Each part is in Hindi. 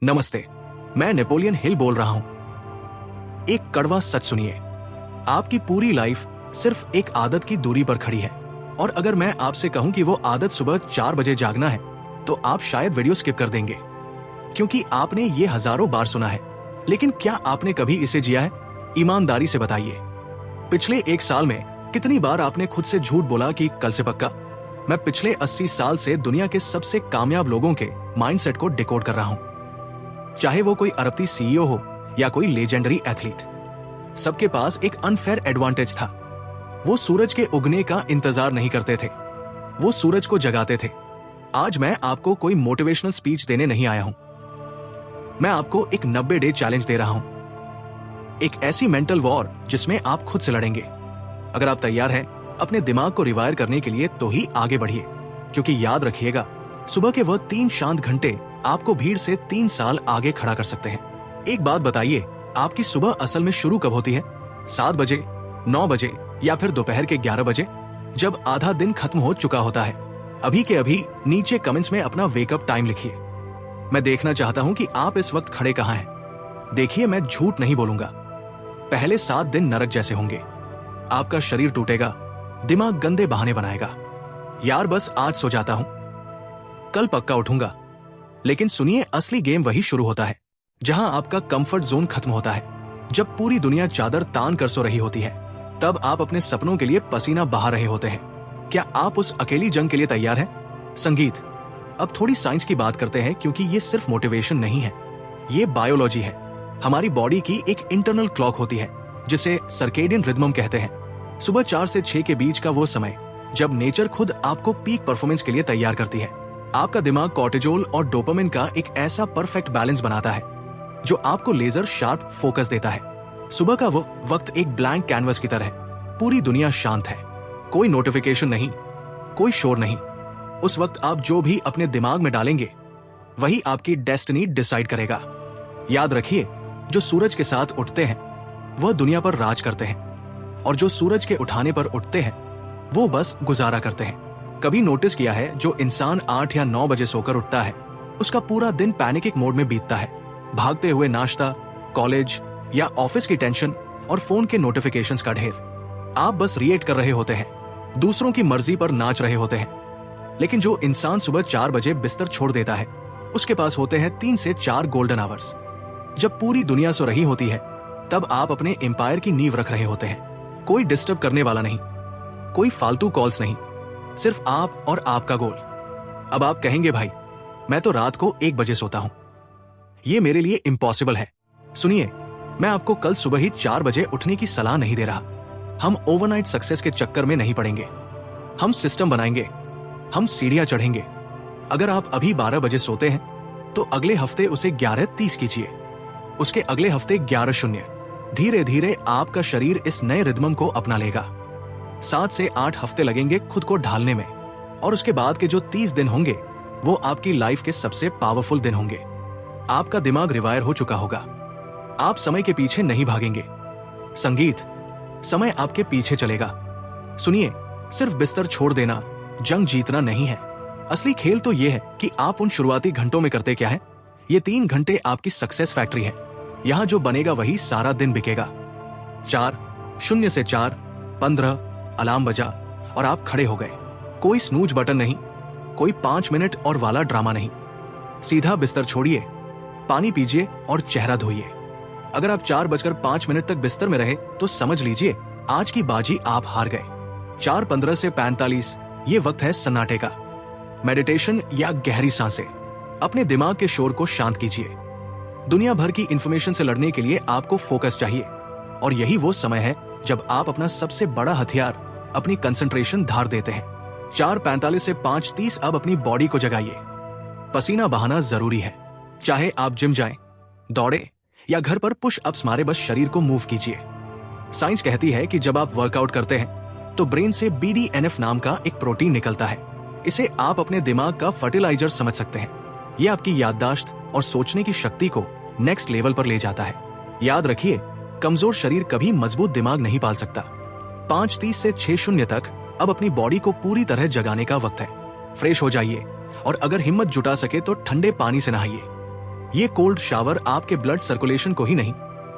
नमस्ते, मैं नेपोलियन हिल बोल रहा हूं। एक कड़वा सच सुनिए, आपकी पूरी लाइफ सिर्फ एक आदत की दूरी पर खड़ी है। और अगर मैं आपसे कहूं कि वो आदत सुबह 4 बजे जागना है, तो आप शायद वीडियो स्किप कर देंगे, क्योंकि आपने ये हजारों बार सुना है। लेकिन क्या आपने कभी इसे जिया है? ईमानदारी से बताइए, पिछले 1 साल में कितनी बार आपने खुद से झूठ बोला कि कल से पक्का? मैं पिछले 80 साल से दुनिया के सबसे कामयाब लोगों के माइंडसेट को डिकोड कर रहा हूं, चाहे वो कोई अरबती सीईओ हो या कोई लेजेंडरी एथलीट। सबके पास एक अनफेयर एडवांटेज था। वो सूरज के उगने का इंतजार नहीं करते थे, वो सूरज को जगाते थे। आज मैं आपको कोई मोटिवेशनल स्पीच देने नहीं आया हूं, मैं आपको एक 90 डे चैलेंज दे रहा हूं, एक ऐसी मेंटल वॉर जिसमें आप खुद से लड़ेंगे। अगर आप तैयार हैं अपने दिमाग को रिवायर करने के लिए, तो ही आगे बढ़िए, क्योंकि याद रखिएगा, सुबह के वह 3 शांत घंटे आपको भीड़ से 3 साल आगे खड़ा कर सकते हैं। एक बात बताइए, आपकी सुबह असल में शुरू कब होती है? 7 बजे, 9 बजे या फिर दोपहर के 11 बजे, जब आधा दिन खत्म हो चुका होता है? अभी के अभी नीचे कमेंट्स में अपना वेकअप टाइम लिखिए। मैं देखना चाहता हूं कि आप इस वक्त खड़े कहां हैं। देखिए, मैं झूठ नहीं बोलूंगा, पहले 7 दिन नरक जैसे होंगे। आपका शरीर टूटेगा, दिमाग गंदे बहाने बनाएगा, यार बस आज सो जाता हूं, कल पक्का उठूंगा। लेकिन सुनिए, असली गेम वही शुरू होता है जहां आपका कंफर्ट जोन खत्म होता है। जब पूरी दुनिया चादर तान कर सो रही होती है, तब आप अपने सपनों के लिए पसीना बहा रहे होते हैं। क्या आप उस अकेली जंग के लिए तैयार हैं? संगीत। अब थोड़ी साइंस की बात करते हैं, क्योंकि ये सिर्फ मोटिवेशन नहीं है, ये बायोलॉजी है। हमारी बॉडी की एक इंटरनल क्लॉक होती है जिसे सर्केडियन रिदम कहते हैं। सुबह 4 से 6 के बीच का वो समय जब नेचर खुद आपको पीक परफॉर्मेंस के लिए तैयार करती है। आपका दिमाग कॉर्टिजोल और डोपामिन का एक ऐसा परफेक्ट बैलेंस बनाता है जो आपको लेजर शार्प फोकस देता है। सुबह का वो वक्त एक ब्लैंक कैनवस की तरह है, पूरी दुनिया शांत है, कोई नोटिफिकेशन नहीं, कोई शोर नहीं। उस वक्त आप जो भी अपने दिमाग में डालेंगे, वही आपकी डेस्टिनी डिसाइड करेगा। याद रखिए, जो सूरज के साथ उठते हैं वह दुनिया पर राज करते हैं, और जो सूरज के उठाने पर उठते हैं वो बस गुजारा करते हैं। कभी नोटिस किया है, जो इंसान 8 या 9 बजे सोकर उठता है, उसका पूरा दिन पैनिक मोड में बीतता है, भागते हुए नाश्ता, कॉलेज या ऑफिस की टेंशन और फोन के नोटिफिकेशंस का ढेर। आप बस रिएक्ट कर रहे होते हैं, दूसरों की मर्जी पर नाच रहे होते हैं। लेकिन जो इंसान सुबह 4 बजे बिस्तर छोड़ देता है, उसके पास होते हैं 3 से 4 गोल्डन आवर्स। जब पूरी दुनिया सो रही होती है, तब आप अपने एम्पायर की नींव रख रहे होते हैं। कोई डिस्टर्ब करने वाला नहीं, कोई फालतू कॉल्स नहीं, सिर्फ आप और आपका गोल। अब आप कहेंगे, भाई मैं तो रात को 1 बजे सोता हूं, ये मेरे लिए इम्पॉसिबल है। सुनिए, मैं आपको कल सुबह ही 4 बजे उठने की सलाह नहीं दे रहा। हम ओवरनाइट सक्सेस के चक्कर में नहीं पड़ेंगे, हम सिस्टम बनाएंगे, हम सीढ़ियां चढ़ेंगे। अगर आप अभी 12 बजे सोते हैं, तो अगले हफ्ते उसे 11:30 कीजिए, उसके अगले हफ्ते 11:00। धीरे धीरे आपका शरीर इस नए रिदम को अपना लेगा। 7 से 8 हफ्ते लगेंगे खुद को ढालने में, और उसके बाद के जो 30 दिन होंगे, वो आपकी लाइफ के सबसे पावरफुल दिन होंगे। आपका दिमाग रिवायर हो चुका होगा, आप समय के पीछे नहीं भागेंगे। संगीत। समय आपके पीछे चलेगा। सुनिए, सिर्फ बिस्तर छोड़ देना जंग जीतना नहीं है। असली खेल तो यह है कि आप उन शुरुआती घंटों में करते क्या है। ये 3 घंटे आपकी सक्सेस फैक्ट्री है। यहां जो बनेगा वही सारा दिन बिकेगा। 4, 0 से 4, 15 अलार्म बजा और आप खड़े हो गए। कोई स्नूज बटन नहीं, कोई 5 मिनट और वाला ड्रामा नहीं। सीधा बिस्तर छोड़िए, पानी पीजिए और चेहरा धोइए। अगर आप 4:05 तक बिस्तर में रहे, तो समझ लीजिए आज की बाजी आप हार गए। 4:15 से 45 ये वक्त है सन्नाटे का। मेडिटेशन या गहरी सांसें। अपने दिमाग के शोर को शांत कीजिए। दुनिया भर की इंफॉर्मेशन से लड़ने के लिए आपको फोकस चाहिए, और यही वो समय है जब आप अपना सबसे बड़ा हथियार, अपनी कंसंट्रेशन धार देते हैं। 4:45 से 5:30 अब अपनी बॉडी को जगाइए। पसीना बहाना जरूरी है, चाहे आप जिम जाएं, दौड़े या घर पर पुश अप्स मारे, बस शरीर को मूव कीजिए। साइंस कहती है कि जब आप वर्कआउट करते हैं, तो ब्रेन से BDNF नाम का एक प्रोटीन निकलता है। इसे आप अपने दिमाग का फर्टिलाइजर समझ सकते हैं। यह आपकी याददाश्त और सोचने की शक्ति को नेक्स्ट लेवल पर ले जाता है। याद रखिए, कमजोर शरीर कभी मजबूत दिमाग नहीं पाल सकता। 5:30 से 6:00 तक अब अपनी बॉडी को पूरी तरह जगाने का वक्त है। फ्रेश हो जाइए, और अगर हिम्मत जुटा सके तो ठंडे पानी से नहाइए। ये कोल्ड शावर आपके ब्लड सर्कुलेशन को ही नहीं,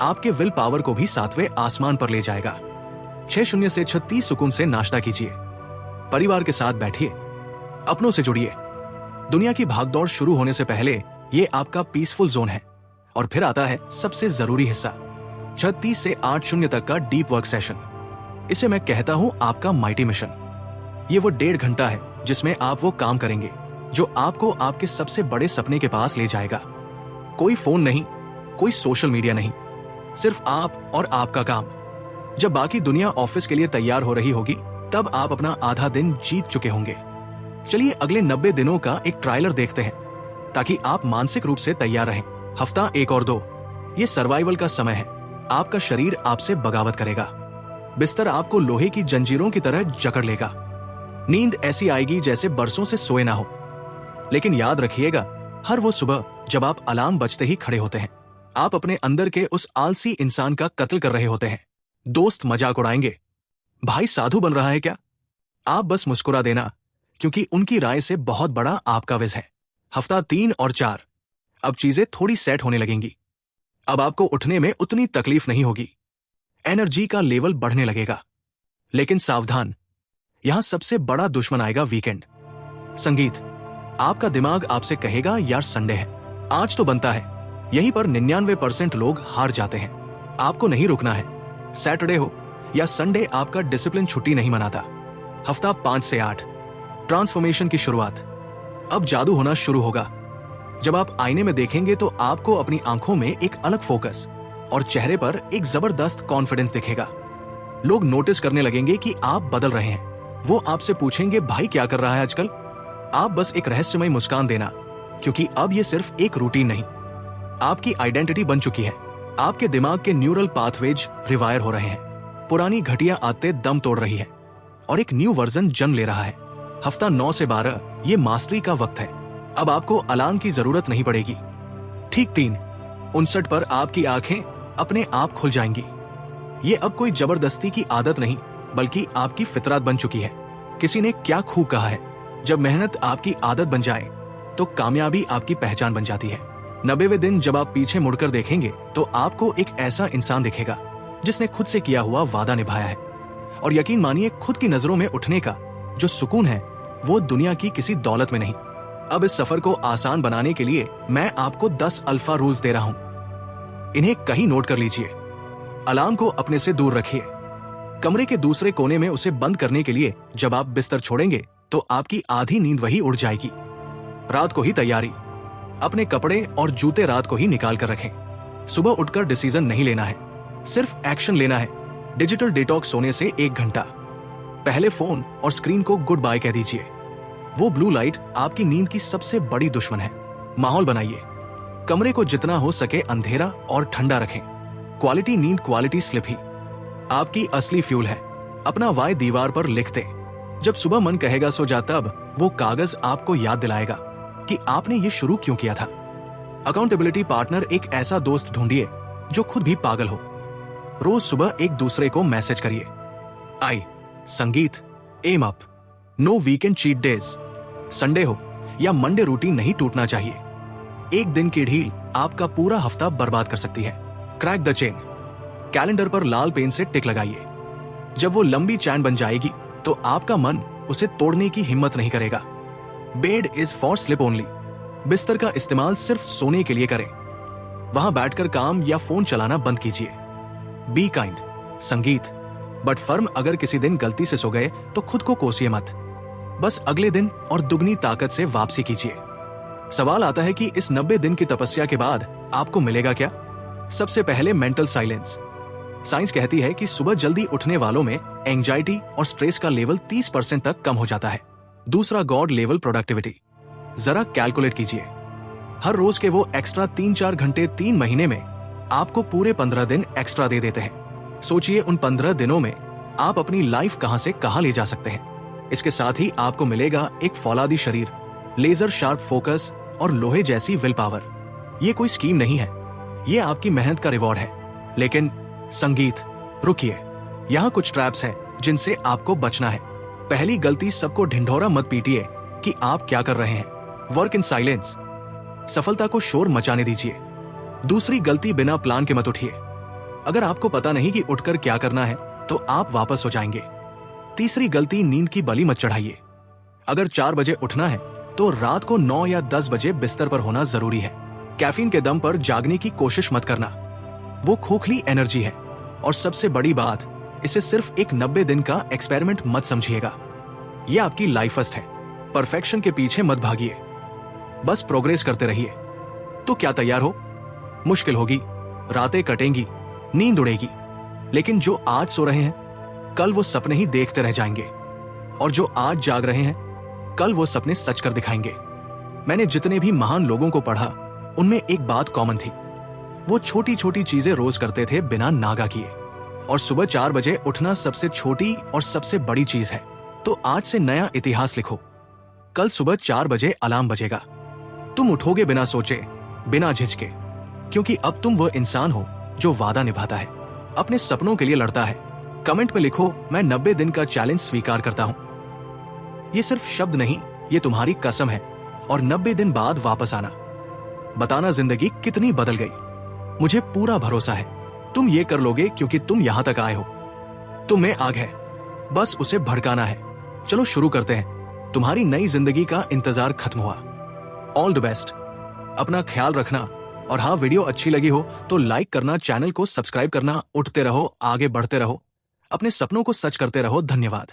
आपके विल पावर को भी 7वें आसमान पर ले जाएगा। 6 से 36 सुकून से नाश्ता कीजिए, परिवार के साथ बैठिए, अपनों से जुड़िए। दुनिया की भागदौड़ शुरू होने से पहले ये आपका पीसफुल जोन है। और फिर आता है सबसे जरूरी हिस्सा, 36 से 8 तक का डीप वर्क सेशन। इसे मैं कहता हूं आपका माइटी मिशन। ये वो 1.5 घंटा है जिसमें आप वो काम करेंगे जो आपको आपके सबसे बड़े सपने के पास ले जाएगा। कोई फोन नहीं, कोई सोशल मीडिया नहीं, सिर्फ आप और आपका काम। जब बाकी दुनिया ऑफिस के लिए तैयार हो रही होगी, तब आप अपना आधा दिन जीत चुके होंगे। चलिए अगले 90 दिनों का एक ट्रायलर देखते हैं, ताकि आप मानसिक रूप से तैयार रहें। हफ्ता 1 और 2, ये सर्वाइवल का समय है। आपका शरीर आपसे बगावत करेगा, बिस्तर आपको लोहे की जंजीरों की तरह जकड़ लेगा, नींद ऐसी आएगी जैसे बरसों से सोए ना हो। लेकिन याद रखिएगा, हर वो सुबह जब आप अलार्म बजते ही खड़े होते हैं, आप अपने अंदर के उस आलसी इंसान का कत्ल कर रहे होते हैं। दोस्त मजाक उड़ाएंगे, भाई साधु बन रहा है क्या? आप बस मुस्कुरा देना, क्योंकि उनकी राय से बहुत बड़ा आपका विज है। हफ्ता 3 और 4, अब चीजें थोड़ी सेट होने लगेंगी। अब आपको उठने में उतनी तकलीफ नहीं होगी, एनर्जी का लेवल बढ़ने लगेगा। लेकिन सावधान, यहां सबसे बड़ा दुश्मन आएगा वीकेंड। संगीत। आपका दिमाग आपसे कहेगा यार संडे है, आज तो बनता है। यहीं पर 99% लोग हार जाते हैं। आपको नहीं रुकना है, सैटरडे हो या संडे आपका डिसिप्लिन छुट्टी नहीं मनाता। हफ्ता 5 से 8, ट्रांसफॉर्मेशन की शुरुआत। अब जादू होना शुरू होगा। जब आप आईने में देखेंगे तो आपको अपनी आंखों में एक अलग फोकस और चेहरे पर एक जबरदस्त कॉन्फिडेंस दिखेगा। लोग नोटिस करने लगेंगे कि आप बदल रहे हैं। वो आपसे पूछेंगे भाई क्या कर रहा है आजकल? आप बस एक रहस्यमय मुस्कान देना, क्योंकि अब ये सिर्फ एक रूटीन नहीं, आपकी आइडेंटिटी बन चुकी है। आपके दिमाग के न्यूरल पाथवेज रिवायर हो रहे हैं, पुरानी घटिया आदतें दम तोड़ रही है और एक न्यू वर्जन जन्म ले रहा है। हफ्ता 9 से 12, ये मास्टरी का वक्त है। अब आपको अलार्म की जरूरत नहीं पड़ेगी। ठीक 3:59 पर आपकी आंखें अपने आप खुल जाएंगी। ये अब कोई जबरदस्ती की आदत नहीं, बल्कि आपकी फितरत बन चुकी है। किसी ने क्या खूब कहा है, जब मेहनत आपकी आदत बन जाए तो कामयाबी आपकी पहचान बन जाती है। 90वें दिन जब आप पीछे मुड़कर देखेंगे तो आपको एक ऐसा इंसान दिखेगा जिसने खुद से किया हुआ वादा निभाया है। और यकीन मानिए, खुद की नजरों में उठने का जो सुकून है, वो दुनिया की किसी दौलत में नहीं। अब इस सफर को आसान बनाने के लिए मैं आपको 10 अल्फा रूल्स दे रहा हूं। इन्हें कहीं नोट कर लीजिए। अलार्म को अपने से दूर रखिए। कमरे के दूसरे कोने में उसे बंद करने के लिए जब आप बिस्तर छोड़ेंगे तो आपकी आधी नींद वही उड़ जाएगी। रात को ही तैयारी। अपने कपड़े और जूते रात को ही निकाल कर रखें। सुबह उठकर डिसीजन नहीं लेना है, सिर्फ एक्शन लेना है। डिजिटल डिटॉक्स सोने से 1 घंटा पहले फोन और स्क्रीन को गुड बाय कह दीजिए। वो ब्लू लाइट आपकी नींद की सबसे बड़ी दुश्मन है। माहौल बनाइए, कमरे को जितना हो सके अंधेरा और ठंडा रखें। क्वालिटी नींद, क्वालिटी स्लिप ही आपकी असली फ्यूल है। अपना वाय दीवार पर लिख दे। जब सुबह मन कहेगा सो जा, तब वो कागज आपको याद दिलाएगा कि आपने ये शुरू क्यों किया था। अकाउंटेबिलिटी पार्टनर, एक ऐसा दोस्त ढूंढिए जो खुद भी पागल हो। रोज सुबह एक दूसरे को मैसेज करिए। I Sangeet, am up, no weekend cheat days. Sunday हो या मंडे, रूटीन नहीं टूटना चाहिए। एक दिन की ढील आपका पूरा हफ्ता बर्बाद कर सकती है। Crack the chain. कैलेंडर पर लाल पेन से टिक लगाइए। जब वो लंबी चैन बन जाएगी तो आपका मन उसे तोड़ने की हिम्मत नहीं करेगा। Bed is for slip only. बिस्तर का इस्तेमाल सिर्फ सोने के लिए करें। वहां बैठकर काम या फोन चलाना बंद कीजिए। Be kind. संगीत, बट फर्म। अगर किसी दिन गलती से सो गए तो खुद को कोसिए मत, बस अगले दिन और दुगनी ताकत से वापसी कीजिए। सवाल आता है कि इस 90 दिन की तपस्या के बाद आपको मिलेगा क्या? सबसे पहले मेंटल साइलेंस। साइंस कहती है कि सुबह जल्दी उठने वालों में एंजाइटी और स्ट्रेस का लेवल 30% तक कम हो जाता है। दूसरा, गॉड लेवल प्रोडक्टिविटी। जरा कैलकुलेट कीजिए, हर रोज के वो एक्स्ट्रा 3-4 घंटे 3 महीने में आपको पूरे 15 दिन एक्स्ट्रा दे देते हैं। सोचिए उन 15 दिनों में आप अपनी लाइफ कहां से कहां ले जा सकते हैं। इसके साथ ही आपको मिलेगा एक फौलादी शरीर, लेजर शार्प फोकस और लोहे जैसी विल पावर। ये कोई स्कीम नहीं है, ये आपकी मेहनत का रिवॉर्ड है। लेकिन संगीत, रुकिए, यहाँ कुछ ट्रैप्स हैं जिनसे आपको बचना है। पहली गलती, सबको ढिंढोरा मत पीटिए कि आप क्या कर रहे हैं। Work in silence. सफलता को शोर मचाने दीजिए। दूसरी गलती, बिना प्लान के मत उठिए। अगर आपको पता नहीं कि उठकर क्या करना है तो आप वापस हो जाएंगे। तीसरी गलती, नींद की बलि मत चढ़ाइए। अगर 4 बजे उठना है तो रात को 9 या 10 बजे बिस्तर पर होना जरूरी है। कैफीन के दम पर जागने की कोशिश मत करना, वो खोखली एनर्जी है। और सबसे बड़ी बात, इसे सिर्फ एक 90 दिन का एक्सपेरिमेंट मत समझिएगा। ये आपकी लाइफ फर्स्ट है। परफेक्शन के पीछे मत भागिए, बस प्रोग्रेस करते रहिए। तो क्या तैयार हो? मुश्किल होगी, रातें कटेंगी, नींद उड़ेगी, लेकिन जो आज सो रहे हैं कल वो सपने ही देखते रह जाएंगे, और जो आज जाग रहे हैं कल वो सपने सच कर दिखाएंगे। मैंने जितने भी महान लोगों को पढ़ा उनमें एक बात कॉमन थी, वो छोटी छोटी चीजें रोज करते थे बिना नागा किए। और सुबह 4 बजे उठना सबसे छोटी और सबसे बड़ी चीज है। तो आज से नया इतिहास लिखो। कल सुबह 4 बजे अलार्म बजेगा, तुम उठोगे बिना सोचे, बिना झिझके, क्योंकि अब तुम वो इंसान हो जो वादा निभाता है, अपने सपनों के लिए लड़ता है। कमेंट में लिखो, मैं 90 दिन का चैलेंज स्वीकार करता हूं। ये सिर्फ शब्द नहीं, ये तुम्हारी कसम है। और 90 दिन बाद वापस आना, बताना जिंदगी कितनी बदल गई। मुझे पूरा भरोसा है तुम ये कर लोगे, क्योंकि तुम यहां तक आए हो। तुम में आग है, बस उसे भड़काना है। चलो शुरू करते हैं। तुम्हारी नई जिंदगी का इंतजार खत्म हुआ। All the best. अपना ख्याल रखना। और हाँ, वीडियो अच्छी लगी हो तो लाइक करना, चैनल को सब्सक्राइब करना। उठते रहो, आगे बढ़ते रहो, अपने सपनों को सच करते रहो। धन्यवाद।